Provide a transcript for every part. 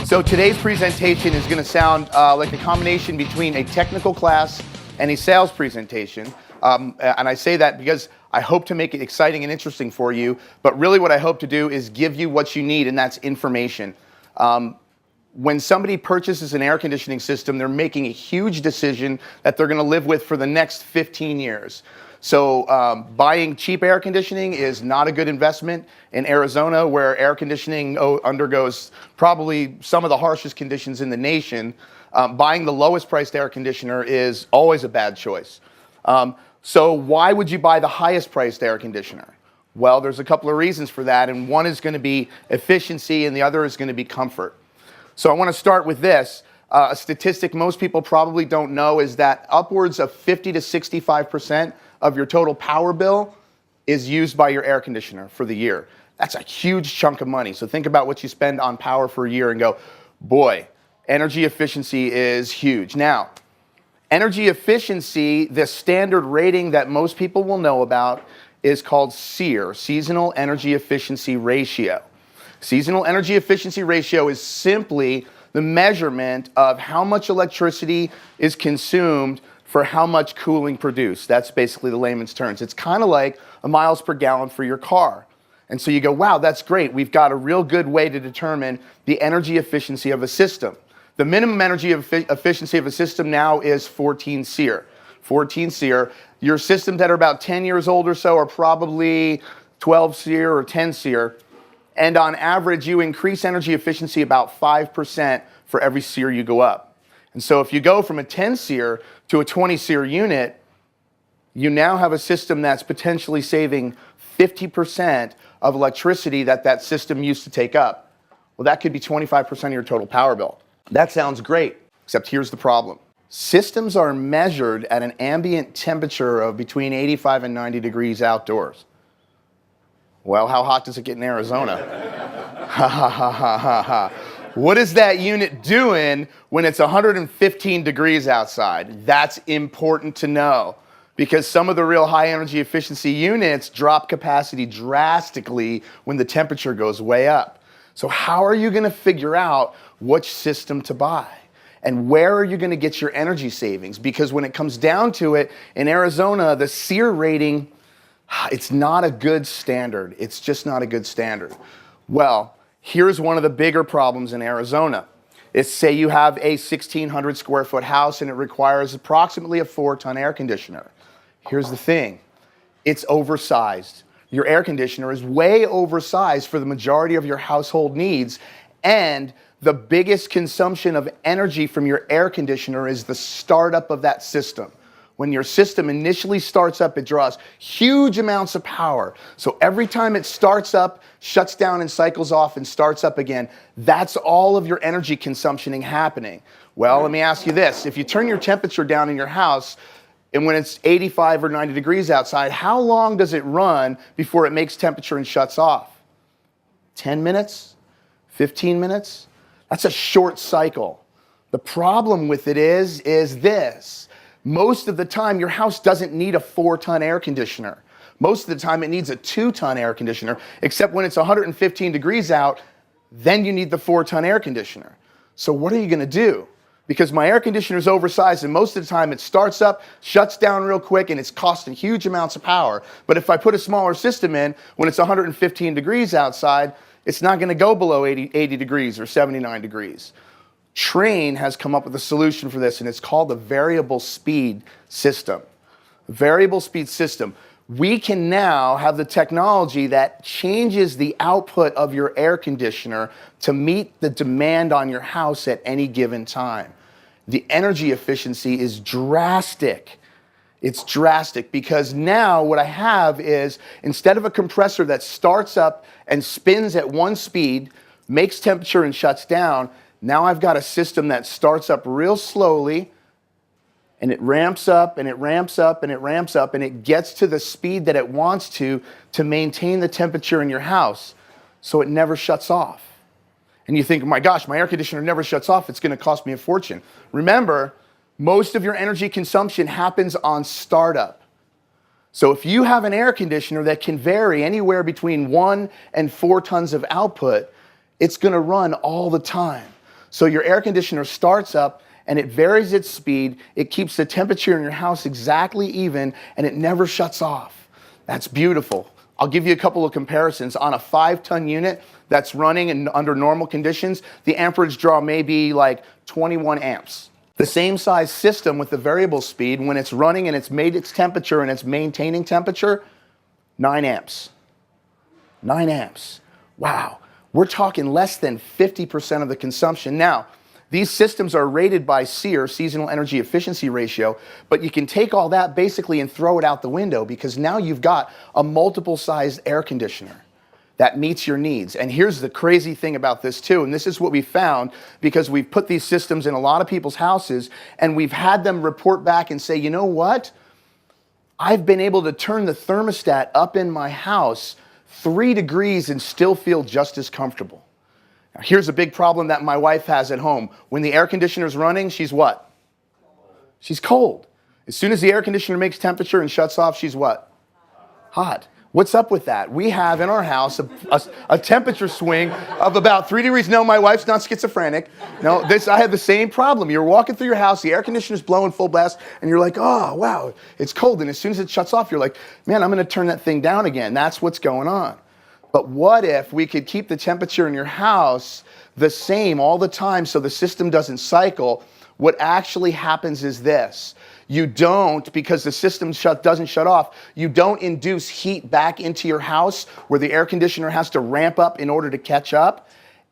So today's presentation is going to sound like a combination between a technical class and a sales presentation. And I say that because I hope to make it exciting and interesting for you, but really what I hope to do is give you what you need, and that's information. When somebody purchases an air conditioning system, they're making a huge decision that they're going to live with for the next 15 years. So buying cheap air conditioning is not a good investment in Arizona, where air conditioning undergoes probably some of the harshest conditions in the nation. Buying the lowest priced air conditioner is always a bad choice. So why would you buy the highest priced air conditioner? Well, there's a couple of reasons for that, and one is going to be efficiency and the other is going to be comfort. So I want to start with this. A statistic most people probably don't know is that upwards of 50 to 65% of your total power bill is used by your air conditioner for the year. That's a huge chunk of money. So think about what you spend on power for a year and go, boy, energy efficiency is huge. Now, energy efficiency, the standard rating that most people will know about is called SEER, Seasonal Energy Efficiency Ratio. Seasonal Energy Efficiency Ratio is simply the measurement of how much electricity is consumed for how much cooling produced. That's basically the layman's terms. It's kind of like a miles per gallon for your car. And so you go, wow, that's great. We've got a real good way to determine the energy efficiency of a system. The minimum energy efficiency of a system now is 14 SEER. 14 SEER. Your systems that are about 10 years old or so are probably 12 SEER or 10 SEER. And on average, you increase energy efficiency about 5% for every SEER you go up. And so if you go from a 10 SEER to a 20 SEER unit, you now have a system that's potentially saving 50% of electricity that system used to take up. Well, that could be 25% of your total power bill. That sounds great, except here's the problem. Systems are measured at an ambient temperature of between 85 and 90 degrees outdoors. Well, how hot does it get in Arizona? Ha ha ha ha ha ha. What is that unit doing when it's 115 degrees outside? That's important to know, because some of the real high energy efficiency units drop capacity drastically when the temperature goes way up. So how are you going to figure out which system to buy? And where are you going to get your energy savings? Because when it comes down to it, in Arizona, the SEER rating, it's not a good standard. It's just not a good standard. Well, here's one of the bigger problems in Arizona. Is say you have a 1,600 square foot house and it requires approximately a 4-ton air conditioner. Here's the thing. It's oversized. Your air conditioner is way oversized for the majority of your household needs, and the biggest consumption of energy from your air conditioner is the startup of that system. When your system initially starts up, it draws huge amounts of power. So every time it starts up, shuts down and cycles off and starts up again, that's all of your energy consumption happening. Well, let me ask you this. If you turn your temperature down in your house, and when it's 85 or 90 degrees outside, how long does it run before it makes temperature and shuts off? 10 minutes? 15 minutes? That's a short cycle. The problem with it is this. Most of the time, your house doesn't need a 4-ton air conditioner. Most of the time, it needs a 2-ton air conditioner, except when it's 115 degrees out, then you need the 4-ton air conditioner. So what are you going to do? Because my air conditioner is oversized, and most of the time it starts up, shuts down real quick, and it's costing huge amounts of power. But if I put a smaller system in, when it's 115 degrees outside, it's not going to go below 80 degrees or 79 degrees. Trane has come up with a solution for this, and it's called the variable speed system. Variable speed system. We can now have the technology that changes the output of your air conditioner to meet the demand on your house at any given time. The energy efficiency is drastic. It's drastic because now what I have is, instead of a compressor that starts up and spins at one speed, makes temperature and shuts down, now I've got a system that starts up real slowly, and it ramps up, and it ramps up, and it ramps up, and it gets to the speed that it wants to maintain the temperature in your house, so it never shuts off. And you think, oh my gosh, my air conditioner never shuts off. It's going to cost me a fortune. Remember, most of your energy consumption happens on startup. So if you have an air conditioner that can vary anywhere between 1 and 4 tons of output, it's going to run all the time. So your air conditioner starts up and it varies its speed. It keeps the temperature in your house exactly even, and it never shuts off. That's beautiful. I'll give you a couple of comparisons. On a 5-ton unit that's running under normal conditions, the amperage draw may be like 21 amps. The same size system with the variable speed, when it's running and it's made its temperature and it's maintaining temperature, 9 amps. 9 amps. Wow. We're talking less than 50% of the consumption. Now, these systems are rated by SEER, Seasonal Energy Efficiency Ratio, but you can take all that basically and throw it out the window because now you've got a multiple sized air conditioner that meets your needs. And here's the crazy thing about this too, and this is what we found because we've put these systems in a lot of people's houses and we've had them report back and say, you know what? I've been able to turn the thermostat up in my house 3 degrees and still feel just as comfortable. Now, here's a big problem that my wife has at home. When the air conditioner's running, she's what? She's cold. As soon as the air conditioner makes temperature and shuts off, she's what? Hot. What's up with that? We have in our house a temperature swing of about 3 degrees. No, my wife's not schizophrenic. No, I have the same problem. You're walking through your house, the air conditioner's blowing full blast, and you're like, oh, wow, it's cold. And as soon as it shuts off, you're like, man, I'm going to turn that thing down again. That's what's going on. But what if we could keep the temperature in your house the same all the time so the system doesn't cycle? What actually happens is this. You don't, because the system doesn't shut off, you don't induce heat back into your house where the air conditioner has to ramp up in order to catch up.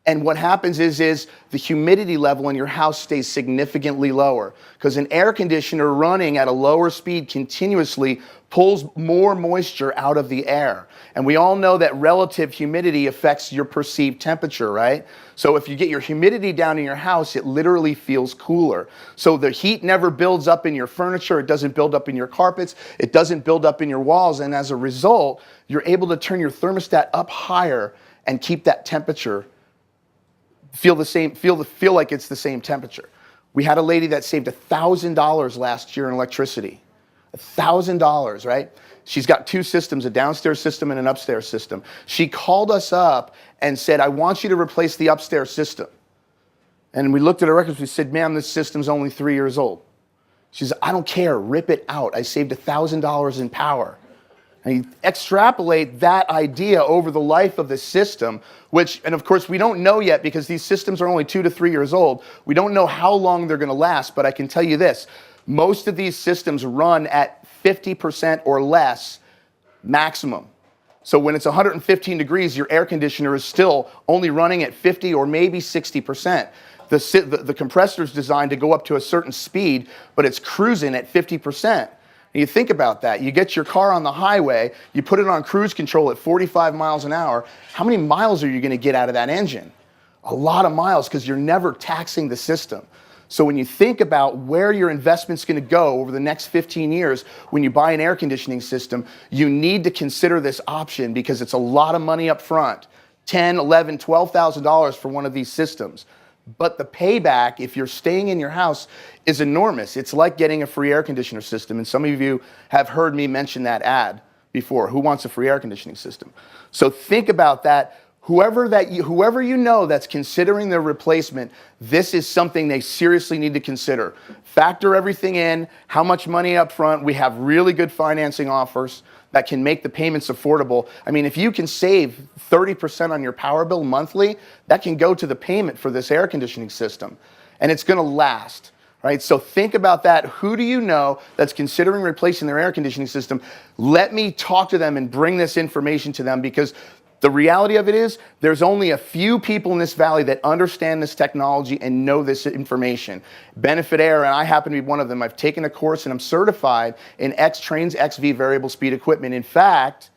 And what happens is the humidity level in your house stays significantly lower because an air conditioner running at a lower speed continuously pulls more moisture out of the air. And we all know that relative humidity affects your perceived temperature, right? So if you get your humidity down in your house, it literally feels cooler. So the heat never builds up in your furniture, it doesn't build up in your carpets, it doesn't build up in your walls, and as a result, you're able to turn your thermostat up higher and keep that temperature feel like it's the same temperature. We had a lady that saved $1,000 last year in electricity. $1,000, right? She's got 2 systems, a downstairs system and an upstairs system. She called us up and said, I want you to replace the upstairs system. And we looked at her records, we said, ma'am, this system's only 3 years old. She said, I don't care, rip it out. I saved $1,000 in power. And you extrapolate that idea over the life of the system, and of course we don't know yet because these systems are only 2 to 3 years old. We don't know how long they're going to last, but I can tell you this. Most of these systems run at 50% or less maximum. So when it's 115 degrees, your air conditioner is still only running at 50 or maybe 60%. The compressor is designed to go up to a certain speed, but it's cruising at 50%. You think about that. You get your car on the highway, you put it on cruise control at 45 miles an hour. How many miles are you going to get out of that engine? A lot of miles because you're never taxing the system. So when you think about where your investment's going to go over the next 15 years, when you buy an air conditioning system, you need to consider this option because it's a lot of money up front. $10,000, $11,000, $12,000 for one of these systems. But the payback, if you're staying in your house, is enormous. It's like getting a free air conditioner system. And some of you have heard me mention that ad before. Who wants a free air conditioning system? So think about that. Whoever you know that's considering their replacement, this is something they seriously need to consider. Factor everything in, how much money up front. We have really good financing offers that can make the payments affordable. I mean, if you can save 30% on your power bill monthly, that can go to the payment for this air conditioning system. And it's going to last, right? So think about that. Who do you know that's considering replacing their air conditioning system? Let me talk to them and bring this information to them because the reality of it is there's only a few people in this valley that understand this technology and know this information. Benefit Air, and I happen to be one of them. I've taken a course and I'm certified in X-Trains XV variable speed equipment. In fact,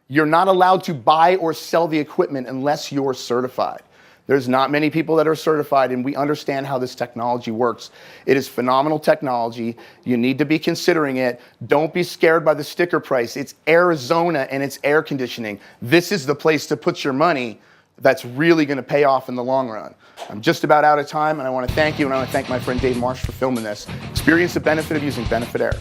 you're not allowed to buy or sell the equipment unless you're certified. There's not many people that are certified, and we understand how this technology works. It is phenomenal technology. You need to be considering it. Don't be scared by the sticker price. It's Arizona and it's air conditioning. This is the place to put your money that's really going to pay off in the long run. I'm just about out of time, and I want to thank you, and I want to thank my friend Dave Marsh for filming this. Experience the benefit of using Benefit Air.